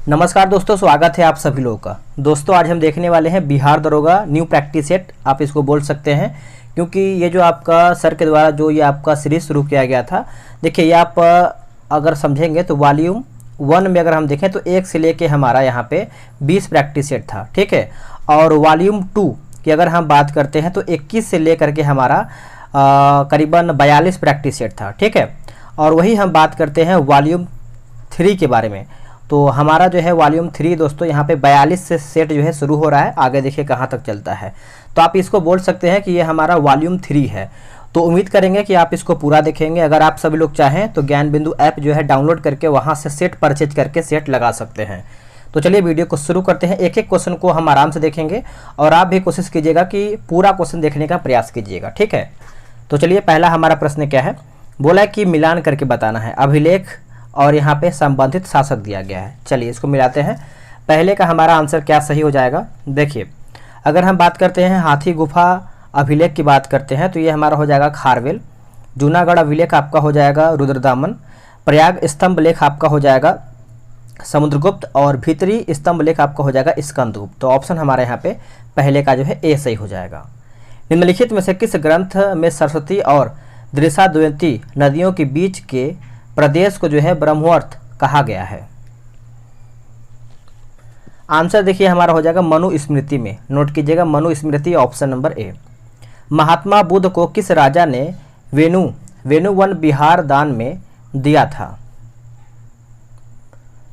नमस्कार दोस्तों, स्वागत है आप सभी लोगों का। दोस्तों आज हम देखने वाले हैं बिहार दरोगा न्यू प्रैक्टिस सेट, आप इसको बोल सकते हैं, क्योंकि ये जो आपका सर के द्वारा जो ये आपका सीरीज शुरू किया गया था। देखिए ये आप अगर समझेंगे तो वॉल्यूम 1 में अगर हम देखें तो 1 से लेके हमारा यहाँ पे 20 प्रैक्टिस सेट था, ठीक है। और वॉल्यूम 2 की अगर हम बात करते हैं तो 21 से लेकर के हमारा करीबन 42 प्रैक्टिस सेट था, ठीक है। और वही हम बात करते हैं वॉल्यूम 3 के बारे में, तो हमारा जो है वॉल्यूम 3 दोस्तों यहाँ पे 42 से सेट जो है शुरू हो रहा है, आगे देखिए कहाँ तक चलता है। तो आप इसको बोल सकते हैं कि ये हमारा वॉल्यूम 3 है। तो उम्मीद करेंगे कि आप इसको पूरा देखेंगे। अगर आप सभी लोग चाहें तो ज्ञान बिंदु ऐप जो है डाउनलोड करके वहाँ से सेट परचेज करके सेट लगा सकते हैं। तो चलिए वीडियो को शुरू करते हैं। एक एक क्वेश्चन को हम आराम से देखेंगे और आप भी कोशिश कीजिएगा कि पूरा क्वेश्चन देखने का प्रयास कीजिएगा, ठीक है। तो चलिए पहला हमारा प्रश्न क्या है, बोला है कि मिलान करके बताना है। अभिलेख और यहाँ पे संबंधित शासक दिया गया है। चलिए इसको मिलाते हैं। पहले का हमारा आंसर क्या सही हो जाएगा, देखिए अगर हम बात करते हैं हाथी गुफा अभिलेख की बात करते हैं तो ये हमारा हो जाएगा खारवेल। जूनागढ़ अभिलेख आपका हो जाएगा रुद्रदामन। प्रयाग स्तंभ लेख आपका हो जाएगा समुद्रगुप्त और भीतरी स्तंभ लेख आपका हो जाएगा स्कंदगुप्त। तो ऑप्शन हमारे यहाँ पे पहले का जो है ए सही हो जाएगा। निम्नलिखित में से किस ग्रंथ में सरस्वती और दृशाद्वती नदियों के बीच के प्रदेश को जो है ब्रह्मवर्त कहा गया है। आंसर देखिए हमारा हो जाएगा मनुस्मृति में, नोट कीजिएगा मनुस्मृति, ऑप्शन नंबर ए। महात्मा बुद्ध को किस राजा ने वेणुवन बिहार दान में दिया था?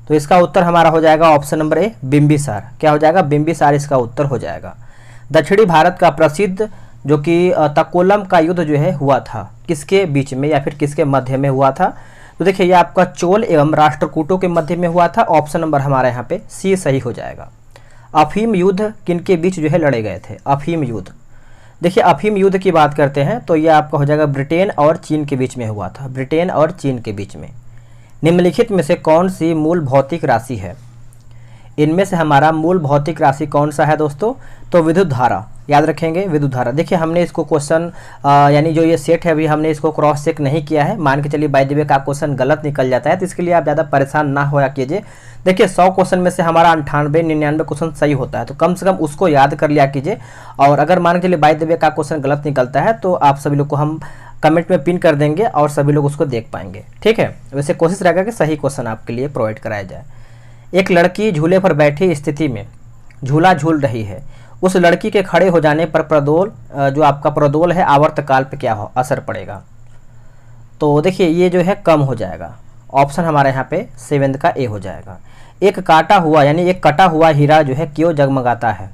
तो इसका उत्तर हमारा हो जाएगा ऑप्शन नंबर ए बिंबिसार। क्या हो जाएगा? बिंबिसार इसका उत्तर हो जाएगा। दक्षिणी भारत का प्रसिद्ध जो कि तकोलम का युद्ध जो है हुआ था, किसके बीच में या फिर किसके मध्य में हुआ था? तो देखिए ये आपका चोल एवं राष्ट्रकूटों के मध्य में हुआ था। ऑप्शन नंबर हमारा यहाँ पे सी सही हो जाएगा। अफीम युद्ध किनके बीच जो है लड़े गए थे? अफीम युद्ध, देखिए अफीम युद्ध की बात करते हैं तो ये आपका हो जाएगा ब्रिटेन और चीन के बीच में हुआ था, ब्रिटेन और चीन के बीच में। निम्नलिखित में से कौन सी मूल भौतिक राशि है? इनमें से हमारा मूल भौतिक राशि कौन सा है दोस्तों? तो विद्युत धारा, याद रखेंगे विद्युत धारा। देखिए हमने इसको क्वेश्चन यानी जो ये सेट है अभी हमने इसको क्रॉस चेक नहीं किया है, मान के चलिए बाय द वे का क्वेश्चन गलत निकल जाता है, तो इसके लिए आप ज़्यादा परेशान ना होया कीजिए। देखिए 100 क्वेश्चन में से हमारा 98-99 क्वेश्चन सही होता है, तो कम से कम उसको याद कर लिया कीजिए। और अगर मान के चलिए बाय द वे का क्वेश्चन गलत निकलता है तो आप सभी लोग को हम कमेंट में पिन कर देंगे और सभी लोग उसको देख पाएंगे, ठीक है। वैसे कोशिश रहेगा कि सही क्वेश्चन आपके लिए प्रोवाइड कराया जाए। एक लड़की झूले पर बैठी स्थिति में झूला झूल रही है, उस लड़की के खड़े हो जाने पर प्रदोल जो आपका प्रदोल है आवर्तकाल पे क्या हो असर पड़ेगा? तो देखिए ये जो है कम हो जाएगा। ऑप्शन हमारे यहाँ पे 7 का ए हो जाएगा। एक काटा हुआ यानी एक कटा हुआ हीरा जो है क्यों जगमगाता है?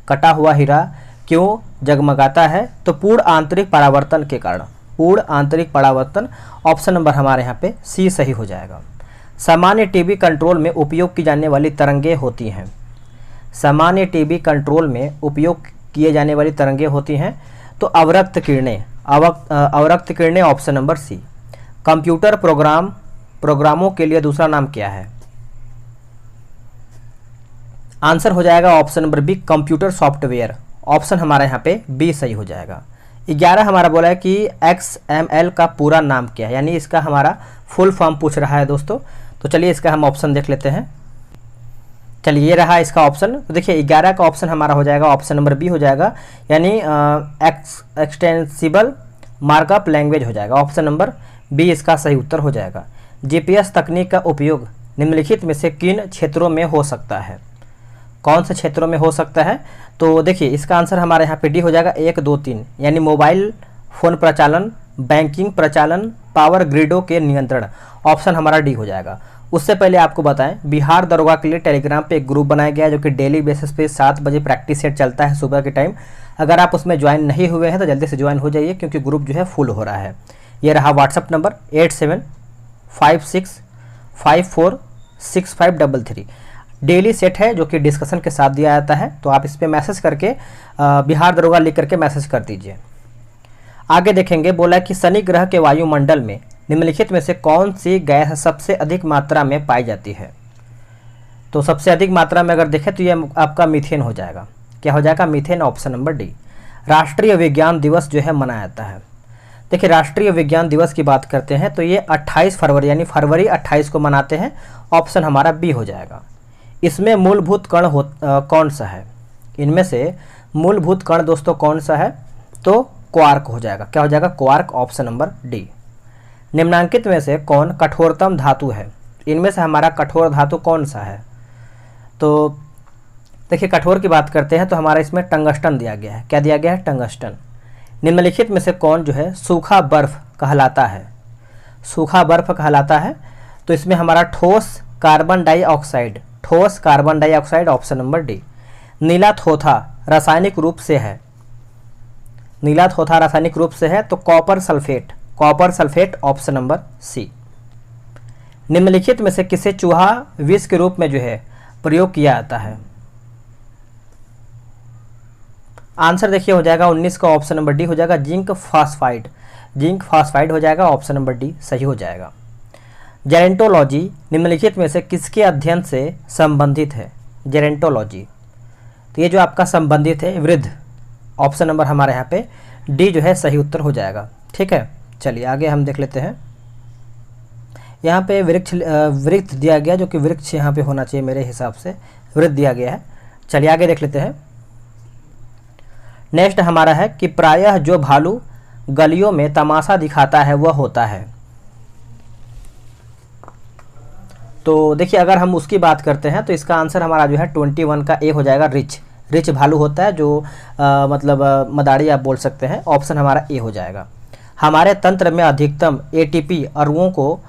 कटा हुआ हीरा क्यों जगमगाता है? तो पूर्ण आंतरिक परावर्तन के कारण, पूर्ण आंतरिक परावर्तन। ऑप्शन नंबर हमारे यहाँ पे सी सही हो जाएगा। सामान्य टीबी कंट्रोल में उपयोग की जाने वाली तरंगें होती हैं। सामान्य टीबी कंट्रोल में उपयोग किए जाने वाली तरंगें होती हैं तो अवरक्त किरणें, अवरक्त किरणें, ऑप्शन नंबर सी। कंप्यूटर प्रोग्रामों के लिए दूसरा नाम क्या है? आंसर हो जाएगा option number b computer software. Option हमारा यहाँ पे बी सही हो जाएगा। 11 हमारा बोला है कि XML का पूरा नाम क्या है, यानी इसका हमारा फुल फॉर्म पूछ रहा है दोस्तों। तो चलिए इसका हम ऑप्शन देख लेते हैं। चलिए ये रहा इसका ऑप्शन। तो देखिए 11 का ऑप्शन हमारा हो जाएगा ऑप्शन नंबर बी हो जाएगा, यानी एक्सटेंसिबल मार्कअप लैंग्वेज हो जाएगा। ऑप्शन नंबर बी इसका सही उत्तर हो जाएगा। GPS तकनीक का उपयोग निम्नलिखित में से किन क्षेत्रों में हो सकता है? कौन से क्षेत्रों में हो सकता है? तो देखिए इसका आंसर हमारे यहाँ पे डी हो जाएगा 1, 2, 3, यानी मोबाइल फ़ोन प्रचालन, बैंकिंग प्रचालन, पावर ग्रिडों के नियंत्रण। ऑप्शन हमारा डी हो जाएगा। उससे पहले आपको बताएं बिहार दरोगा के लिए टेलीग्राम पे एक ग्रुप बनाया गया है जो कि डेली बेसिस पे 7 बजे प्रैक्टिस सेट चलता है सुबह के टाइम। अगर आप उसमें ज्वाइन नहीं हुए हैं तो जल्दी से ज्वाइन हो जाइए क्योंकि ग्रुप जो है फुल हो रहा है। ये रहा व्हाट्सअप नंबर 8756546533। डेली सेट है जो कि डिस्कशन के साथ दिया जाता है, तो आप इस पर मैसेज करके बिहार दरोगा लिख करके मैसेज कर दीजिए। आगे देखेंगे, बोला कि शनि ग्रह के वायुमंडल में निम्नलिखित में से कौन सी गैस सबसे अधिक मात्रा में पाई जाती है? तो सबसे अधिक मात्रा में अगर देखें तो ये आपका मीथेन हो जाएगा। क्या हो जाएगा? Methane, option number D. राष्ट्रीय विज्ञान दिवस जो है मनाया जाता है। देखिए राष्ट्रीय विज्ञान दिवस की बात करते हैं तो ये 28 फरवरी यानी फरवरी 28 को मनाते हैं। ऑप्शन हमारा बी हो जाएगा। इसमें मूलभूत कण कौन सा है? इनमें से मूलभूत कण दोस्तों कौन सा है? तो क्वार्क हो जाएगा। क्या हो जाएगा? Quark, option number D. निम्नांकित में से कौन कठोरतम धातु है? इनमें से हमारा कठोर धातु कौन सा है? तो देखिए, कठोर की बात करते हैं तो हमारा इसमें टंगस्टन दिया गया है। क्या दिया गया है? टंगस्टन। निम्नलिखित में से कौन जो है सूखा बर्फ कहलाता है? सूखा बर्फ कहलाता है तो इसमें हमारा ठोस कार्बन डाइऑक्साइड, ठोस carbon dioxide, option number D. नीला थोथा रासायनिक रूप से है, नीला थोथा रासायनिक रूप से है तो copper sulphate, copper sulphate, option number c. निम्नलिखित में से किसे चूहा विष के रूप में जो है प्रयोग किया जाता है? आंसर देखिए हो जाएगा 19 का ऑप्शन नंबर डी हो जाएगा, जिंक फॉस्फाइड, जिंक फॉस्फाइड हो जाएगा, ऑप्शन नंबर डी सही हो जाएगा। जेरेंटोलॉजी निम्नलिखित में से किसके अध्ययन से संबंधित है? जेरेंटोलॉजी, तो ये जो आपका संबंधित है वृद्ध, ऑप्शन नंबर हमारे यहाँ पे डी जो है सही उत्तर हो जाएगा। ठीक है, चलिए आगे हम देख लेते हैं। यहाँ पे वृक्ष दिया गया, जो कि वृक्ष यहाँ पे होना चाहिए मेरे हिसाब से, वृद्ध दिया गया है। चलिए आगे देख लेते हैं। नेक्स्ट हमारा है कि प्रायः जो भालू गलियों में तमाशा दिखाता है वह होता है। तो देखिए, अगर हम उसकी बात करते हैं तो इसका आंसर हमारा जो है 21 का ए हो जाएगा, रिच। रिच भालू होता है जो मतलब मदारी आप बोल सकते हैं, ऑप्शन हमारा ए हो जाएगा। हमारे तंत्र में अधिकतम एटीपी अणुओं को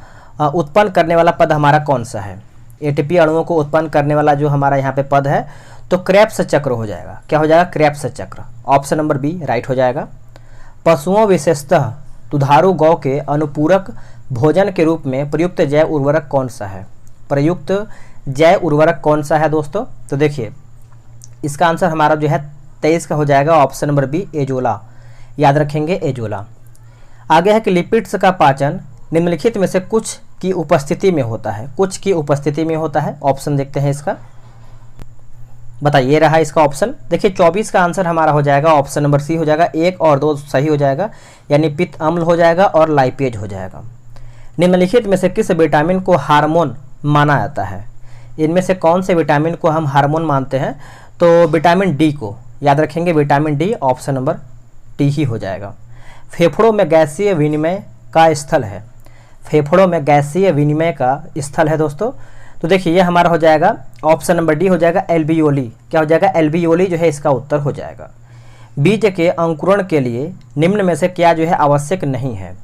उत्पन्न करने वाला पद हमारा कौन सा है? एटीपी अणुओं को उत्पन्न करने वाला जो हमारा यहाँ पे पद है तो क्रेब्स चक्र हो जाएगा। क्या हो जाएगा? क्रेब्स चक्र, ऑप्शन नंबर बी राइट हो जाएगा। पशुओं विशेषतः दुधारू गौ के अनुपूरक भोजन के रूप में प्रयुक्त जैव उर्वरक कौन सा है? प्रयुक्त जैव उर्वरक कौन सा है दोस्तों? तो देखिए, इसका आंसर हमारा जो है 23 का हो जाएगा, ऑप्शन नंबर बी एजोला, याद रखेंगे एजोला। आगे है कि लिपिड्स का पाचन निम्नलिखित में से कुछ की उपस्थिति में होता है, कुछ की उपस्थिति में होता है। ऑप्शन देखते हैं इसका, बताइए रहा इसका ऑप्शन। देखिए 24 का आंसर हमारा हो जाएगा, ऑप्शन नंबर सी हो जाएगा, 1 और 2 सही हो जाएगा, यानी पित्त अम्ल हो जाएगा और लाइपेज हो जाएगा। निम्नलिखित में से किस विटामिन को हार्मोन माना जाता है? इनमें से कौन से विटामिन को हम हार्मोन मानते हैं? तो विटामिन डी को, याद रखेंगे vitamin D, option number D ही हो जाएगा। फेफड़ों में गैसीय विनिमय का स्थल है, फेफड़ों में गैसीय विनिमय का स्थल है दोस्तों, तो देखिए ये हमारा हो जाएगा ऑप्शन नंबर डी हो जाएगा, एल्बियोली। क्या हो जाएगा? एल्बियोली जो है इसका उत्तर हो जाएगा। बीज के अंकुरण के लिए निम्न में से क्या जो है आवश्यक नहीं है?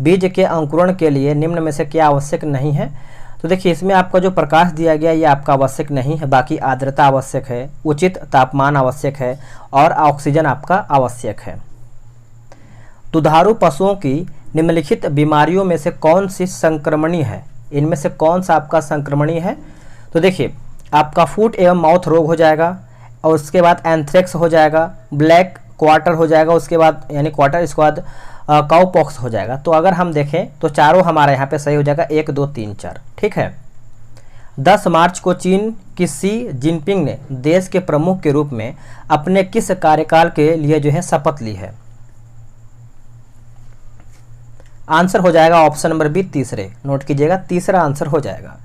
बीज के अंकुरण के लिए निम्न में से क्या आवश्यक नहीं है? तो देखिए इसमें आपका जो प्रकाश दिया गया ये आपका आवश्यक नहीं है, बाकी आर्द्रता आवश्यक है, उचित तापमान आवश्यक है और ऑक्सीजन आपका आवश्यक है। दुधारू पशुओं की निम्नलिखित बीमारियों में से कौन सी संक्रमणीय है? इनमें से कौन सा आपका संक्रमणीय है? तो देखिए आपका फूट एवं माउथ रोग हो जाएगा, और उसके बाद एंथ्रेक्स हो जाएगा, ब्लैक क्वार्टर हो जाएगा, उसके बाद यानी क्वार्टर, इसके बाद काउपॉक्स हो जाएगा। तो अगर हम देखें तो चारों हमारे यहाँ पे सही हो जाएगा, 1 2 3 4। ठीक है। 10 मार्च को चीन की शी जिनपिंग ने देश के प्रमुख के रूप में अपने किस कार्यकाल के लिए जो है शपथ ली है? आंसर हो जाएगा ऑप्शन नंबर बी तीसरे, नोट कीजिएगा, तीसरा आंसर हो जाएगा।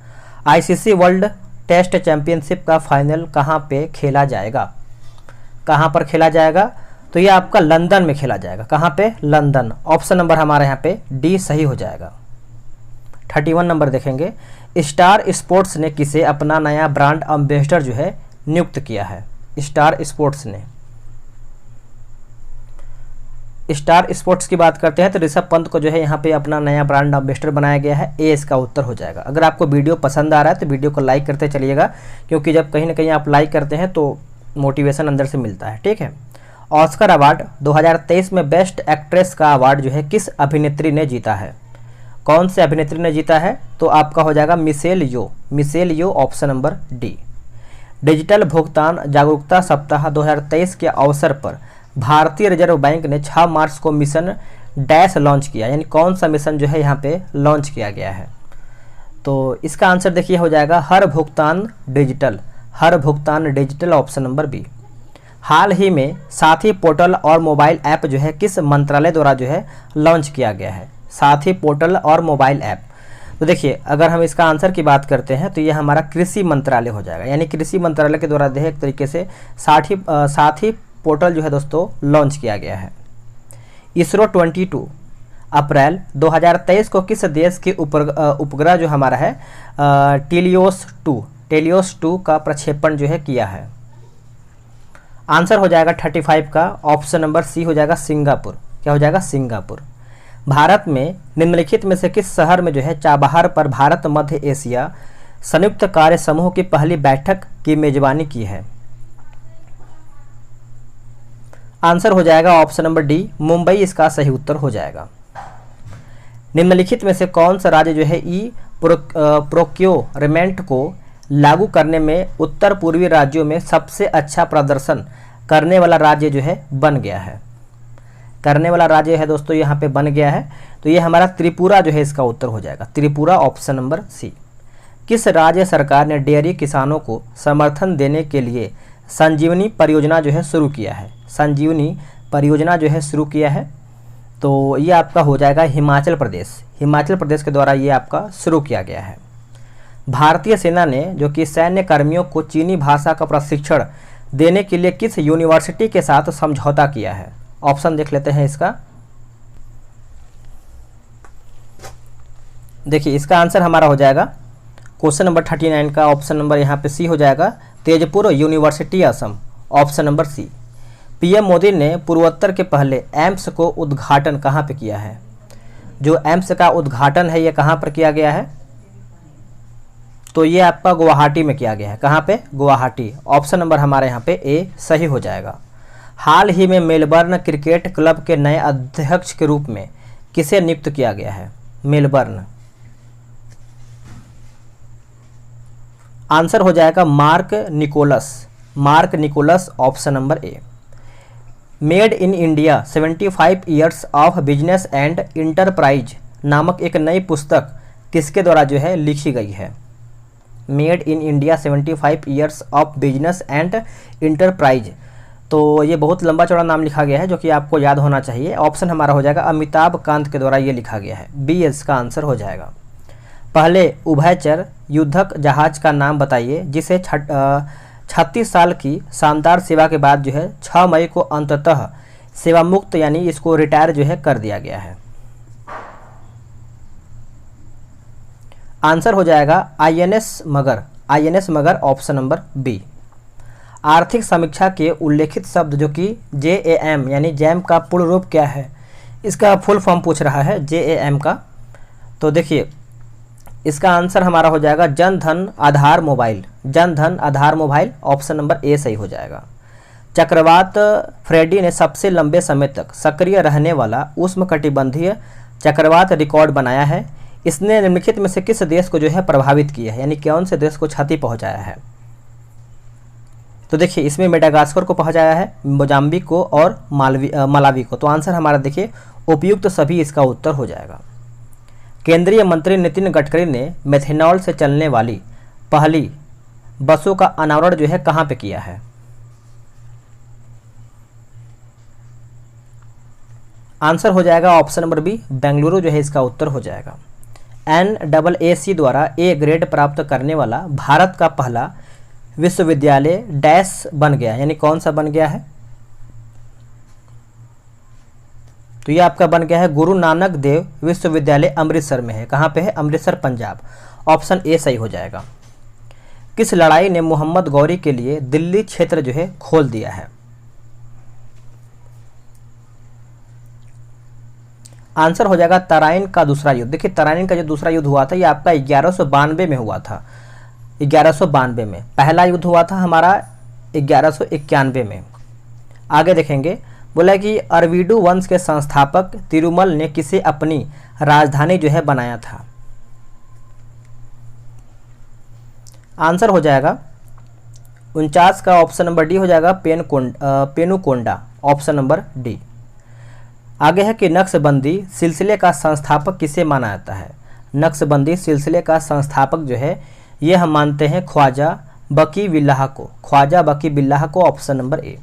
आईसीसी वर्ल्ड टेस्ट चैंपियनशिप का फाइनल कहाँ पे खेला जाएगा? कहाँ पर खेला जाएगा? तो ये आपका लंदन में खेला जाएगा। कहाँ पे? लंदन, ऑप्शन नंबर हमारे यहाँ पे डी सही हो जाएगा। 31 नंबर देखेंगे, स्टार स्पोर्ट्स ने किसे अपना नया ब्रांड एम्बेसडर जो है नियुक्त किया है? स्टार स्पोर्ट्स ने, स्टार स्पोर्ट्स की बात करते हैं तो ऋषभ पंत को जो है यहाँ पे अपना नया ब्रांड एम्बेसडर बनाया गया है, ए इसका उत्तर हो जाएगा। अगर आपको वीडियो पसंद आ रहा है तो वीडियो को लाइक करते चलिएगा, क्योंकि जब कहीं ना कहीं आप लाइक करते हैं तो मोटिवेशन अंदर से मिलता है। ठीक है। ऑस्कर अवार्ड 2023 में बेस्ट एक्ट्रेस का अवार्ड जो है किस अभिनेत्री ने जीता है? कौन से अभिनेत्री ने जीता है? तो आपका हो जाएगा मिशेल यो, मिशेल यो, ऑप्शन नंबर डी। डिजिटल भुगतान जागरूकता सप्ताह 2023 के अवसर पर भारतीय रिजर्व बैंक ने 6 मार्च को मिशन डैश लॉन्च किया, यानी कौन सा मिशन जो है यहाँ पे लॉन्च किया गया है? तो इसका आंसर देखिए हो जाएगा हर भुगतान डिजिटल, हर भुगतान डिजिटल, ऑप्शन नंबर बी। हाल ही में साथी पोर्टल और मोबाइल ऐप जो है किस मंत्रालय द्वारा जो है लॉन्च किया गया है? साथी पोर्टल और मोबाइल ऐप, तो देखिए अगर हम इसका आंसर की बात करते हैं तो ये हमारा कृषि मंत्रालय हो जाएगा, यानी कृषि मंत्रालय के द्वारा एक तरीके से साथ ही पोर्टल जो है दोस्तों लॉन्च किया गया है। इसरो 22 अप्रैल 2023 को किस देश के उपग्रह जो हमारा है टेलियोस 2 का प्रक्षेपण जो है किया है? आंसर हो जाएगा 35 का ऑप्शन नंबर सी हो जाएगा सिंगापुर। क्या हो जाएगा? सिंगापुर। भारत में निम्नलिखित में से किस शहर में जो है चाबहार पर भारत मध्य एशिया संयुक्त कार्य समूह की पहली बैठक की मेजबानी की है? आंसर हो जाएगा ऑप्शन नंबर डी मुंबई, इसका सही उत्तर हो जाएगा। निम्नलिखित में से कौन सा राज्य जो है ई प्रोक्योरमेंट को लागू करने में उत्तर पूर्वी राज्यों में सबसे अच्छा प्रदर्शन करने वाला राज्य जो है बन गया है? करने वाला राज्य है दोस्तों यहाँ पे बन गया है, तो ये हमारा त्रिपुरा जो है इसका उत्तर हो जाएगा, त्रिपुरा, ऑप्शन नंबर सी। किस राज्य सरकार ने डेयरी किसानों को समर्थन देने के लिए संजीवनी परियोजना जो है शुरू किया है? संजीवनी परियोजना जो है शुरू किया है, तो ये आपका हो जाएगा हिमाचल प्रदेश। हिमाचल प्रदेश के द्वारा ये आपका शुरू किया गया है। भारतीय सेना ने जो कि सैन्य कर्मियों को चीनी भाषा का प्रशिक्षण देने के लिए किस यूनिवर्सिटी के साथ समझौता किया है? ऑप्शन देख लेते हैं इसका। देखिए इसका आंसर हमारा हो जाएगा क्वेश्चन नंबर 39 का ऑप्शन नंबर यहाँ पे सी हो जाएगा, Tezpur university Assam, option number c. PM Modi ने पूर्वोत्तर के पहले एम्स को उद्घाटन कहाँ पे किया है? जो एम्स का उद्घाटन है ये कहाँ पर किया गया है? तो ये आपका गुवाहाटी में किया गया है। कहाँ पे? गुवाहाटी, ऑप्शन नंबर हमारे यहाँ पे ए सही हो जाएगा। हाल ही में मेलबर्न क्रिकेट क्लब के नए अध्यक्ष के रूप में किसे नियुक्त किया गया है? मेलबर्न। आंसर हो जाएगा Mark Nicholas, Mark Nicholas, option number a. Made in India 75 years of business and enterprise नामक एक नई पुस्तक किसके द्वारा जो है लिखी गई है? Made in India 75 years of business and enterprise, तो ये बहुत लंबा चौड़ा नाम लिखा गया है जो कि आपको याद होना चाहिए। ऑप्शन हमारा हो जाएगा अमिताभ कांत के द्वारा ये लिखा गया है, बी इसका आंसर हो जाएगा। पहले उभयचर युद्धक जहाज का नाम बताइए जिसे 36 साल की शानदार सेवा के बाद जो है 6 मई को अंततः सेवा मुक्त यानी इसको रिटायर जो है कर दिया गया है। आंसर हो जाएगा आईएनएस मगर, आईएनएस मगर, ऑप्शन नंबर बी। आर्थिक समीक्षा के उल्लेखित शब्द जो कि जेएएम यानी जैम का पूर्ण रूप क्या है? इसका फुल फॉर्म पूछ रहा है जेएएम का। तो देखिए इसका आंसर हमारा हो जाएगा जन धन आधार mobile, Jan Dhan Aadhaar mobile, option number a सही हो जाएगा। चक्रवात फ्रेडी ने सबसे लंबे समय तक सक्रिय रहने वाला उष्णकटिबंधीय चक्रवात रिकॉर्ड बनाया है। इसने निम्नलिखित में से किस देश को जो है प्रभावित किया है, यानी कौन से देश को क्षति पहुंचाया है? तो देखिए इसमें मेडागास्कर को पहुंचाया है, मोजाम्बिक को और मलावी को। तो आंसर हमारा देखिए उपयुक्त सभी इसका उत्तर हो जाएगा। केंद्रीय मंत्री नितिन गडकरी ने मेथेनॉल से चलने वाली पहली बसों का अनावरण जो है कहाँ पे किया है? आंसर हो जाएगा ऑप्शन नंबर बी बेंगलुरु जो है इसका उत्तर हो जाएगा। NAAC द्वारा ए ग्रेड प्राप्त करने वाला भारत का पहला विश्वविद्यालय डैश बन गया, यानी कौन सा बन गया है? तो ये आपका बन गया है गुरु नानक देव विश्वविद्यालय अमृतसर में है। कहाँ पे है? अमृतसर, पंजाब, ऑप्शन ए सही हो जाएगा। किस लड़ाई ने मोहम्मद गौरी के लिए दिल्ली क्षेत्र जो है खोल दिया है? आंसर हो जाएगा तराइन का दूसरा युद्ध। देखिए तराइन का जो दूसरा युद्ध हुआ था ये आपका 1192 में हुआ था, 1192 में। पहला युद्ध हुआ था हमारा 1191 में। आगे देखेंगे, बोला कि अरविडू वंश के संस्थापक तिरुमल ने किसे अपनी राजधानी जो है बनाया था? आंसर हो जाएगा 49 का ऑप्शन नंबर डी हो जाएगा पेनुकोंडा, ऑप्शन नंबर डी। आगे है कि नक्शबंदी सिलसिले का संस्थापक किसे माना जाता है? नक्शबंदी सिलसिले का संस्थापक जो है ये हम मानते हैं ख्वाजा बकी बिल्लाह को, ख्वाजा बकी बिल्लाह को, ऑप्शन नंबर ए।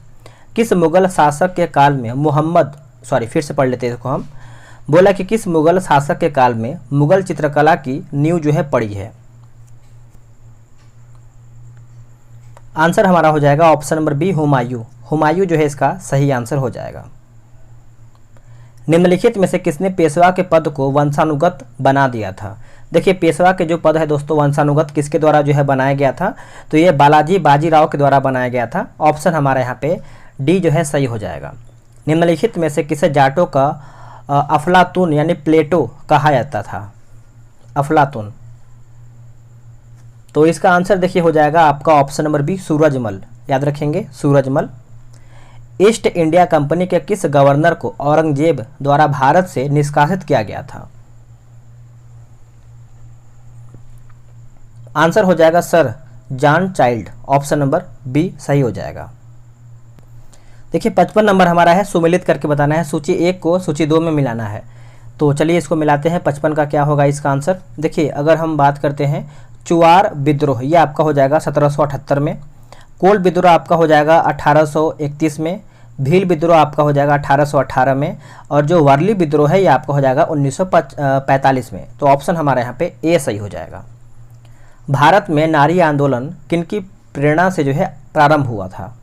किस मुगल शासक के काल में फिर से पढ़ लेते हैं इसको हम। बोला कि किस मुगल शासक के काल में मुगल चित्रकला की नींव जो है पड़ी है। आंसर हमारा हो जाएगा option number b, Humayun. Humayun जो है इसका सही आंसर हो जाएगा। निम्नलिखित में से किसने पेशवा के पद को वंशानुगत बना दिया था। देखिए पेशवा के जो पद है दोस्तों वंशानुगत किसके द्वारा जो है बनाया गया था, तो ये बालाजी बाजीराव के द्वारा बनाया गया था। ऑप्शन हमारा यहाँ पे डी जो है सही हो जाएगा। निम्नलिखित में से किसे जाटों का अफलातून यानी प्लेटो कहा जाता था। अफलातून, तो इसका आंसर देखिए हो जाएगा आपका ऑप्शन नंबर बी, सूरजमल। याद रखेंगे सूरजमल। ईस्ट इंडिया कंपनी के किस गवर्नर को औरंगजेब द्वारा भारत से निष्कासित किया गया था। आंसर हो जाएगा sir John Child. Option number b सही हो जाएगा। देखिए 55 नंबर हमारा है, सुमेलित करके बताना है। सूची 1 को सूची 2 में मिलाना है। तो चलिए इसको मिलाते हैं। 55 का क्या होगा इसका आंसर। देखिए अगर हम बात करते हैं चुआर विद्रोह, ये आपका हो जाएगा 1778 में। कोल विद्रोह आपका हो जाएगा 1831 में। भील विद्रोह आपका हो जाएगा 1818 में। और जो वारली विद्रोह है ये आपका हो जाएगा 1945 में। तो ऑप्शन हमारा यहाँ पे ए सही हो जाएगा। भारत में नारी आंदोलन किनकी प्रेरणा से जो है प्रारंभ हुआ था।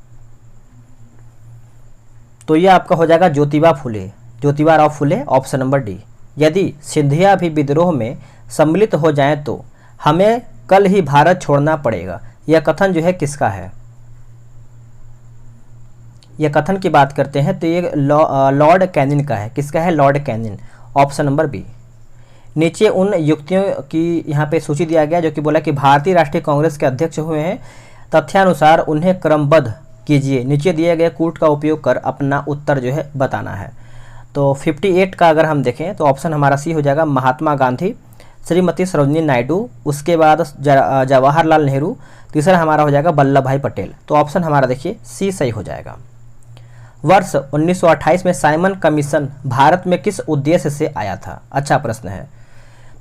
तो ये आपका हो जाएगा Jyotiba Phule, Jyotiba Rao Phule. Option number D. यदि सिंधिया भी विद्रोह में सम्मिलित हो जाएं तो हमें कल ही भारत छोड़ना पड़ेगा, यह कथन जो है किसका है। यह कथन की बात करते हैं तो ये लॉर्ड कैनिन का है। किसका है, Lord Canning. Option number b. नीचे उन युक्तियों की यहाँ पे सूची दिया गया जो कि बोला कि भारतीय राष्ट्रीय कांग्रेस के अध्यक्ष हुए हैं, तथ्यानुसार उन्हें क्रमबद्ध कीजिए। नीचे दिए गए कूट का उपयोग कर अपना उत्तर जो है बताना है। तो 58 का अगर हम देखें तो ऑप्शन हमारा सी हो जाएगा, महात्मा गांधी, श्रीमती सरोजिनी नायडू, उसके बाद जवाहरलाल नेहरू, तीसरा हमारा हो जाएगा वल्लभ भाई पटेल। तो ऑप्शन हमारा देखिए सी सही हो जाएगा। वर्ष 1928 में साइमन कमीशन भारत में किस उद्देश्य से आया था। अच्छा प्रश्न है।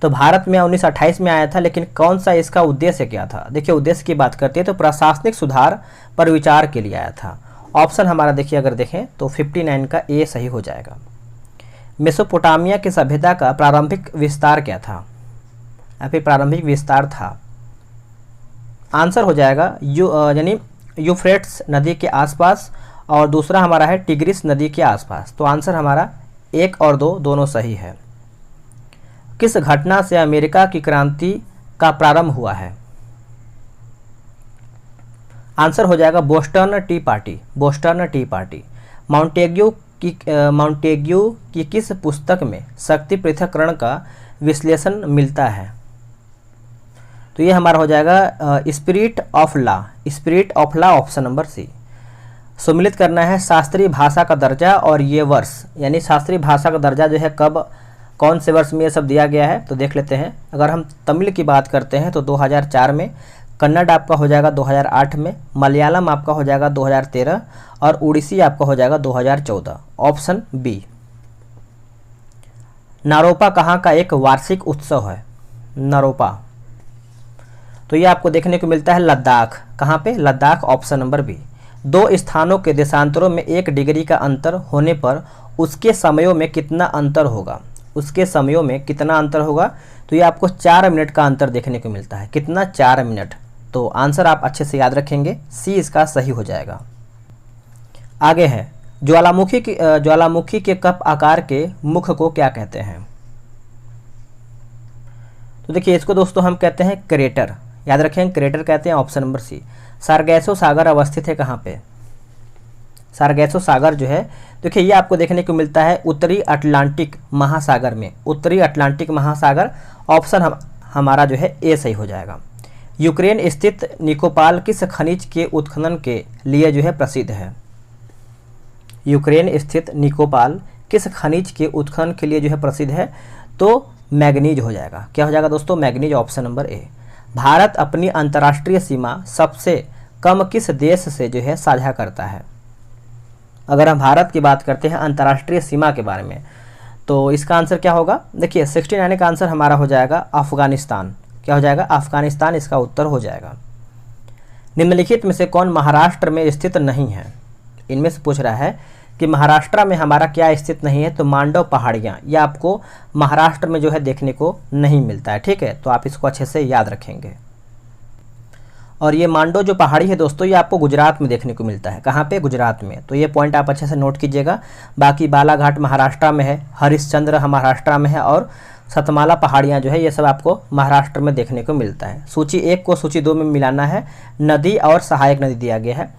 तो भारत में 1928 में आया था, लेकिन कौन सा इसका उद्देश्य क्या था। देखिए उद्देश्य की बात करते हैं तो प्रशासनिक सुधार पर विचार के लिए आया था। ऑप्शन हमारा देखिए अगर देखें तो 59 का ए सही हो जाएगा। मेसोपोटामिया की सभ्यता का प्रारंभिक विस्तार क्या था, या फिर प्रारंभिक विस्तार था। आंसर हो जाएगा यानी यूफ्रेट्स नदी के आसपास, और दूसरा हमारा है टिग्रिस नदी के आसपास। तो आंसर हमारा 1 और 2 दोनों सही है। किस घटना से अमेरिका की क्रांति का प्रारंभ हुआ है। आंसर हो जाएगा Boston tea party. Boston tea party. Montague की किस पुस्तक में शक्ति पृथक्करण का विश्लेषण मिलता है। तो ये हमारा हो जाएगा spirit of law. Spirit of law. Option number c. सम्मिलित करना है शास्त्रीय भाषा का दर्जा और ये वर्ष, यानी शास्त्रीय भाषा का दर्जा जो है कब कौन से वर्ष में ये सब दिया गया है। तो देख लेते हैं। अगर हम तमिल की बात करते हैं तो 2004 में, कन्नड़ आपका हो जाएगा 2008 में, मलयालम आपका हो जाएगा 2013 और उड़ीसी आपका हो जाएगा 2014। Option B. नारोपा कहाँ का एक वार्षिक उत्सव है। नारोपा, तो ये आपको देखने को मिलता है लद्दाख। कहाँ पे, लद्दाख। Option number B. 2 स्थानों के देशांतरों में 1 डिग्री का अंतर होने पर उसके समयों में कितना अंतर होगा। उसके समयों में कितना अंतर होगा, तो ये आपको 4 मिनट का अंतर देखने को मिलता है। कितना, 4 मिनट। तो आंसर आप अच्छे से याद रखेंगे, सी इसका सही हो जाएगा। आगे है ज्वालामुखी के कप आकार के मुख को क्या कहते हैं। तो देखिए इसको दोस्तों हम कहते हैं क्रेटर। याद रखें, क्रेटर कहते हैं। ऑप्शन नंबर सी। सारगैसो सागर अवस्थित है कहाँ पे। सारगैसो सागर जो है देखिए ये आपको देखने को मिलता है उत्तरी अटलांटिक महासागर में। उत्तरी अटलांटिक महासागर। ऑप्शन हमारा जो है ए सही हो जाएगा। यूक्रेन स्थित निकोपाल किस खनिज के उत्खनन के लिए जो है प्रसिद्ध है। यूक्रेन स्थित निकोपाल किस खनिज के उत्खनन के लिए जो है प्रसिद्ध है, तो मैग्नीज हो जाएगा। क्या हो जाएगा दोस्तों, मैग्नीज। ऑप्शन नंबर ए। भारत अपनी अंतर्राष्ट्रीय सीमा सबसे कम किस देश से जो है साझा करता है। अगर हम भारत की बात करते हैं अंतर्राष्ट्रीय सीमा के बारे में, तो इसका आंसर क्या होगा। देखिए 69 का आंसर हमारा हो जाएगा अफगानिस्तान। क्या हो जाएगा, अफगानिस्तान इसका उत्तर हो जाएगा। निम्नलिखित में से कौन महाराष्ट्र में स्थित नहीं है। इनमें से पूछ रहा है कि महाराष्ट्र में हमारा क्या स्थित नहीं है, तो मांडव पहाड़ियाँ, ये आपको महाराष्ट्र में जो है देखने को नहीं मिलता है। ठीक है, तो आप इसको अच्छे से याद रखेंगे। और ये मांडो जो पहाड़ी है दोस्तों, ये आपको गुजरात में देखने को मिलता है। कहाँ पे? गुजरात में। तो ये पॉइंट आप अच्छे से नोट कीजिएगा। बाकी बालाघाट महाराष्ट्र में है, हरिश्चंद्र महाराष्ट्र में है, और सतमाला पहाड़ियाँ जो है ये सब आपको महाराष्ट्र में देखने को मिलता है। सूची 1 को सूची 2 में मिलाना है। नदी और सहायक नदी दिया गया है।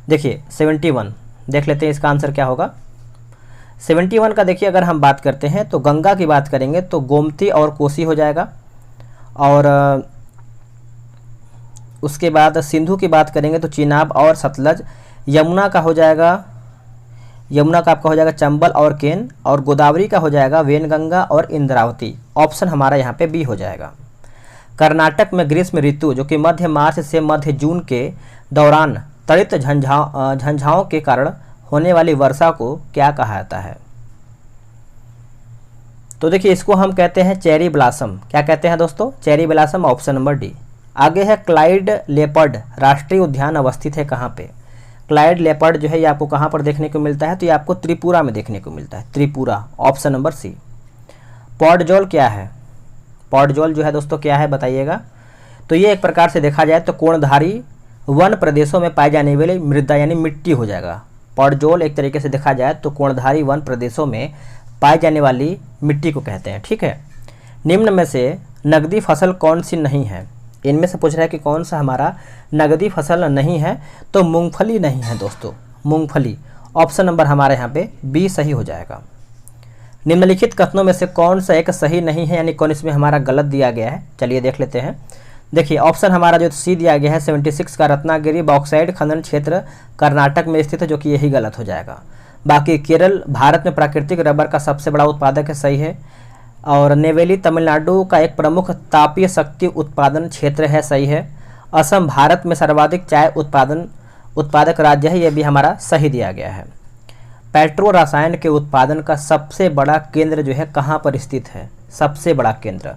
देखिए 71 देख लेते हैं, इसका आंसर क्या होगा। 71 का देखिए, अगर हम बात करते हैं तो गंगा की बात करेंगे तो गोमती और कोसी हो जाएगा, और उसके बाद सिंधु की बात करेंगे तो चिनाब और सतलज। यमुना का हो जाएगा, यमुना का आपका हो जाएगा चंबल और केन, और गोदावरी का हो जाएगा वेनगंगा और इंद्रावती। ऑप्शन हमारा यहाँ पे बी हो जाएगा। कर्नाटक में ग्रीष्म ऋतु जो कि मध्य मार्च से मध्य जून के दौरान त्वरित झंझाओं के कारण होने वाली वर्षा को क्या कहा जाता है? तो देखिए इसको हम कहते हैं चेरी ब्लॉसम। क्या कहते हैं दोस्तों? Cherry blossom, option number D. आगे है क्लाइड लेपर्ड राष्ट्रीय उद्यान अवस्थित है कहाँ पे? क्लाइड लेपर्ड जो है ये आपको कहाँ पर देखने को मिलता है? तो ये आपको त्रिपुरा में देखने को मिलता है, Tripura, option number c. Podzol क्या है? पॉडजोल जो है दोस्तों क्या है बताइएगा। तो ये एक प्रकार से देखा जाए तो कोणधारी वन प्रदेशों में पाई जाने वाली मृदा यानी मिट्टी हो जाएगा। पॉडजोल एक तरीके से देखा जाए तो कोणधारी वन प्रदेशों में पाई जाने वाली मिट्टी को कहते हैं। ठीक है, निम्न में से नकदी फसल कौन सी नहीं है? इनमें से पूछ रहा है कि कौन सा हमारा नगदी फसल नहीं है, तो मूंगफली नहीं है दोस्तों, मूंगफली। ऑप्शन नंबर हमारे यहाँ पे बी सही हो जाएगा। निम्नलिखित कथनों में से कौन सा एक सही नहीं है, यानी कौन इसमें हमारा गलत दिया गया है? चलिए देख लेते हैं। देखिए ऑप्शन हमारा जो सी दिया गया है 76 का रत्नागिरी बॉक्साइड खनन क्षेत्र कर्नाटक में स्थित है, जो कि यही गलत हो जाएगा। बाकी केरल भारत में प्राकृतिक रबर का सबसे बड़ा उत्पादक है, सही है। और नेवेली तमिलनाडु का एक प्रमुख तापीय शक्ति उत्पादन क्षेत्र है, सही है। असम भारत में सर्वाधिक चाय उत्पादक राज्य है, यह भी हमारा सही दिया गया है। पेट्रो रसायन के उत्पादन का सबसे बड़ा केंद्र जो है कहाँ पर स्थित है? सबसे बड़ा केंद्र,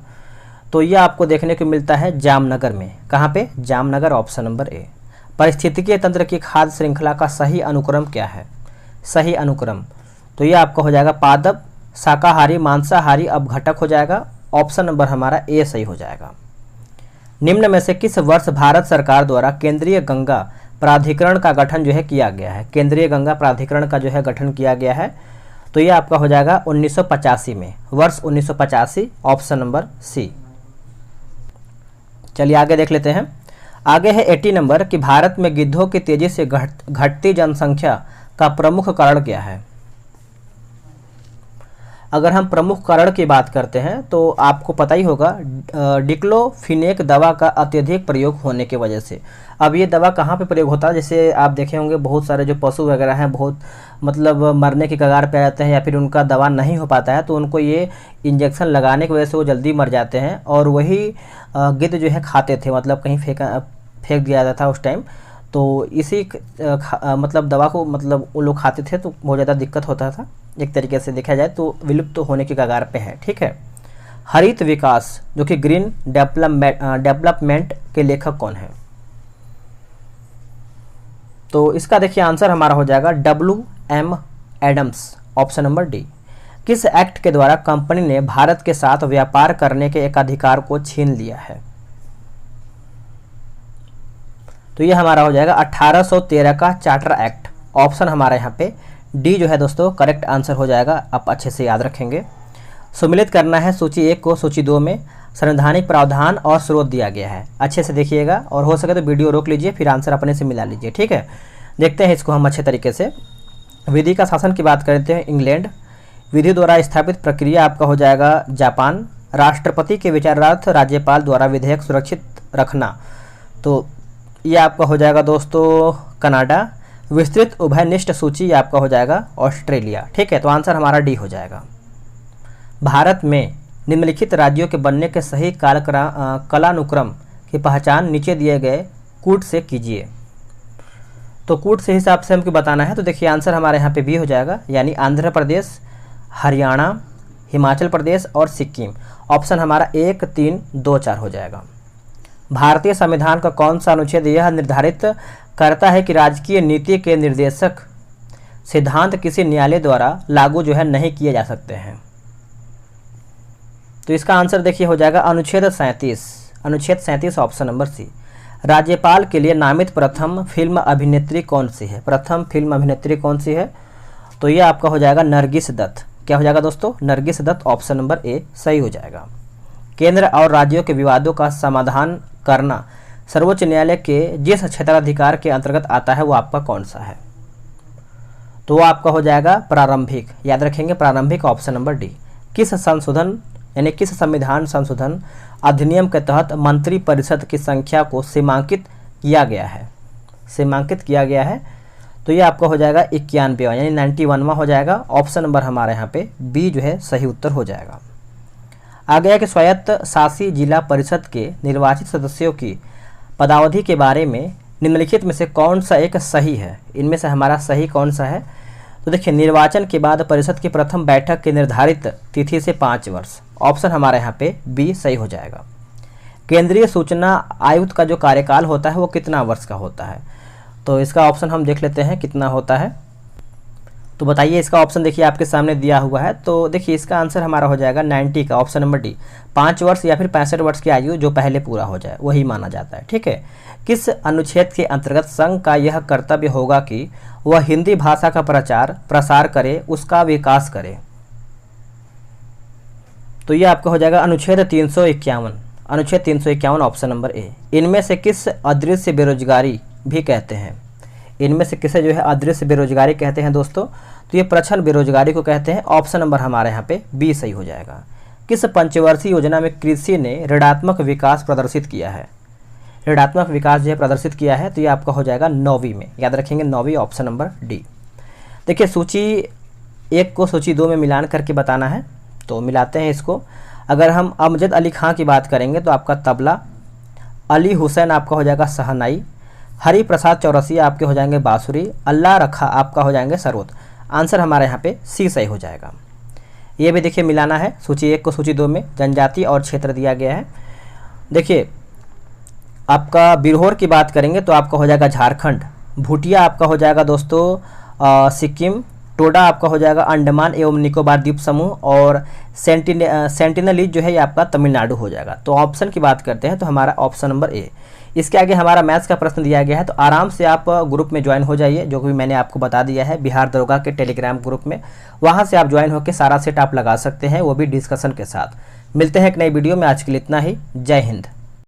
तो यह आपको देखने को मिलता है जामनगर में। कहाँ पे? जामनगर, ऑप्शन नंबर ए। पारिस्थितिकीय तंत्र की खाद्य श्रृंखला का सही अनुक्रम क्या है? सही अनुक्रम, तो यह आपका हो जाएगा पादप, शाकाहारी, मांसाहारी, अपघटक हो जाएगा। ऑप्शन नंबर हमारा ए सही हो जाएगा। निम्न में से किस वर्ष भारत सरकार द्वारा केंद्रीय गंगा प्राधिकरण का गठन जो है किया गया है? केंद्रीय गंगा प्राधिकरण का जो है गठन किया गया है, तो ये आपका हो जाएगा 1985 में, वर्ष 1985, ऑप्शन नंबर सी। चलिए आगे देख लेते हैं। आगे है 80 नंबर कि भारत में गिद्धों की तेजी से घटती जनसंख्या का प्रमुख कारण क्या है? अगर हम प्रमुख कारण की बात करते हैं तो आपको पता ही होगा डिक्लोफिनेक दवा का अत्यधिक प्रयोग होने की वजह से। अब ये दवा कहाँ पे प्रयोग होता है? जैसे आप देखे होंगे बहुत सारे जो पशु वगैरह हैं बहुत मतलब मरने की कगार पे आ जाते हैं, या फिर उनका दवा नहीं हो पाता है, तो उनको ये इंजेक्शन लगाने की वजह से वो जल्दी मर जाते हैं। और वही गिद्ध जो है खाते थे, मतलब कहीं फेंक दिया जाता था उस टाइम, तो इसी मतलब दवा को मतलब वो लोग खाते थे, तो बहुत ज़्यादा दिक्कत होता था। एक तरीके से देखा जाए तो विलुप्त होने की कगार पे है। ठीक है, हरित विकास जो कि ग्रीन डेवलपमेंट के लेखक कौन है? तो इसका देखिए आंसर हमारा हो जाएगा WM Adams, option number d. किस एक्ट के द्वारा कंपनी ने भारत के साथ व्यापार करने के एक अधिकार को छीन लिया है? तो ये हमारा हो जाएगा 1813 का चार्टर एक्ट। ऑप्शन हमारा यहाँ पे डी जो है दोस्तों करेक्ट आंसर हो जाएगा। आप अच्छे से याद रखेंगे। सम्मिलित करना है सूची 1 को सूची 2 में। संवैधानिक प्रावधान और स्रोत दिया गया है, अच्छे से देखिएगा, और हो सके तो वीडियो रोक लीजिए, फिर आंसर अपने से मिला लीजिए। ठीक है, देखते हैं इसको हम अच्छे तरीके से। विधि का शासन की बात करते हैं, इंग्लैंड। विधि द्वारा स्थापित प्रक्रिया आपका हो जाएगा जापान। राष्ट्रपति के विचारार्थ राज्यपाल द्वारा विधेयक सुरक्षित रखना, तो ये आपका हो जाएगा दोस्तों कनाडा। विस्तृत उभयनिष्ठ सूची आपका हो जाएगा ऑस्ट्रेलिया। ठीक है, तो आंसर हमारा डी हो जाएगा। भारत में निम्नलिखित राज्यों के बनने के सही कालानुक्रम की पहचान नीचे दिए गए कूट से कीजिए। तो कूट से हिसाब से हमको बताना है, तो देखिए आंसर हमारे यहाँ पे बी हो जाएगा, यानी आंध्र प्रदेश, हरियाणा, हिमाचल प्रदेश और सिक्किम। ऑप्शन हमारा 1, 3, 2, 4 हो जाएगा। भारतीय संविधान का कौन सा अनुच्छेद यह निर्धारित करता है कि राजकीय नीति के निर्देशक सिद्धांत किसी न्यायालय द्वारा लागू जो है नहीं किए जा सकते हैं। तो इसका आंसर देखिए हो जाएगा अनुच्छेद 37। अनुच्छेद 37 ऑप्शन नंबर सी। राज्यपाल के लिए नामित प्रथम फिल्म अभिनेत्री कौन सी है? प्रथम फिल्म अभिनेत्री कौन सी है? तो ये आपका हो जाएगा नरगिस दत्त। क्या हो जाएगा दोस्तों? Nargis Dutt. Option number a सही हो जाएगा। केंद्र और राज्यों के विवादों का समाधान करना सर्वोच्च न्यायालय के जिस क्षेत्राधिकार के अंतर्गत आता है वो आपका कौन सा है? तो वो आपका हो जाएगा प्रारंभिक। याद रखेंगे प्रारंभिक। Option number d. किस संशोधन यानी किस संविधान संशोधन अधिनियम के तहत मंत्री परिषद की संख्या को सीमांकित किया गया है? सीमांकित किया गया है तो ये आपका हो जाएगा 91वां यानी 91वां हो जाएगा। ऑप्शन नंबर हमारे यहाँ पे बी जो है सही उत्तर हो जाएगा। आगे है कि स्वायत्त शासी जिला परिषद के निर्वाचित सदस्यों की पदावधि के बारे में निम्नलिखित में से कौन सा एक सही है? इनमें से हमारा सही कौन सा है? तो देखिए, निर्वाचन के बाद परिषद की प्रथम बैठक की निर्धारित तिथि से 5 वर्ष। ऑप्शन हमारे यहाँ पे बी सही हो जाएगा। केंद्रीय सूचना आयुक्त का जो कार्यकाल होता है वो कितना वर्ष का होता है? तो इसका ऑप्शन हम देख लेते हैं कितना होता है। तो बताइए, इसका ऑप्शन देखिए आपके सामने दिया हुआ है। तो देखिए इसका आंसर हमारा हो जाएगा 90 का। Option number D. 5 वर्ष या फिर 65 वर्ष की आयु जो पहले पूरा हो जाए वही माना जाता है। ठीक है। किस अनुच्छेद के अंतर्गत संघ का यह कर्तव्य होगा कि वह हिंदी भाषा का प्रसार करे, उसका विकास करे? तो यह आपका हो जाएगा अनुच्छेद 351। अनुच्छेद 351 ऑप्शन नंबर ए। इनमें से किस अदृश्य बेरोजगारी भी कहते हैं? इनमें से किसे जो है अदृश्य बेरोजगारी कहते हैं दोस्तों? तो ये प्रच्छन्न बेरोजगारी को कहते हैं। ऑप्शन नंबर हमारे यहाँ पे बी सही हो जाएगा। किस पंचवर्षीय योजना में कृषि ने ऋणात्मक विकास प्रदर्शित किया है? ऋणात्मक विकास जो है प्रदर्शित किया है तो ये आपका हो जाएगा 9वीं में। याद रखेंगे 9वीं। Option number D. देखिए, सूची 1 को सूची 2 में मिलान करके बताना है तो मिलाते हैं इसको। अगर हम अमजद अली खां की बात करेंगे तो आपका तबला, अली हुसैन आपका हो जाएगा शहनाई, हरि प्रसाद चौरसिया आपके हो जाएंगे बांसुरी, अल्लाह रखा आपका हो जाएंगे सरोद। आंसर हमारे यहाँ पे सी सही हो जाएगा। ये भी देखिए मिलाना है। सूची 1 को सूची 2 में जनजाति और क्षेत्र दिया गया है। देखिए, आपका बिरहोर की बात करेंगे तो आपका हो जाएगा झारखंड, भूटिया आपका हो जाएगा दोस्तों सिक्किम, टोडा आपका हो जाएगा अंडमान एवं निकोबार द्वीप समूह, और सेंटिनलीज जो है ये आपका तमिलनाडु हो जाएगा। तो ऑप्शन की बात करते हैं तो हमारा ऑप्शन नंबर ए। इसके आगे हमारा मैथ्स का प्रश्न दिया गया है तो आराम से आप ग्रुप में ज्वाइन हो जाइए, जो कि मैंने आपको बता दिया है बिहार दरोगा के टेलीग्राम ग्रुप में। वहाँ से आप ज्वाइन होकर सारा सेट आप लगा सकते हैं, वो भी डिस्कशन के साथ। मिलते हैं एक नई वीडियो में। आज के लिए इतना ही। जय हिंद।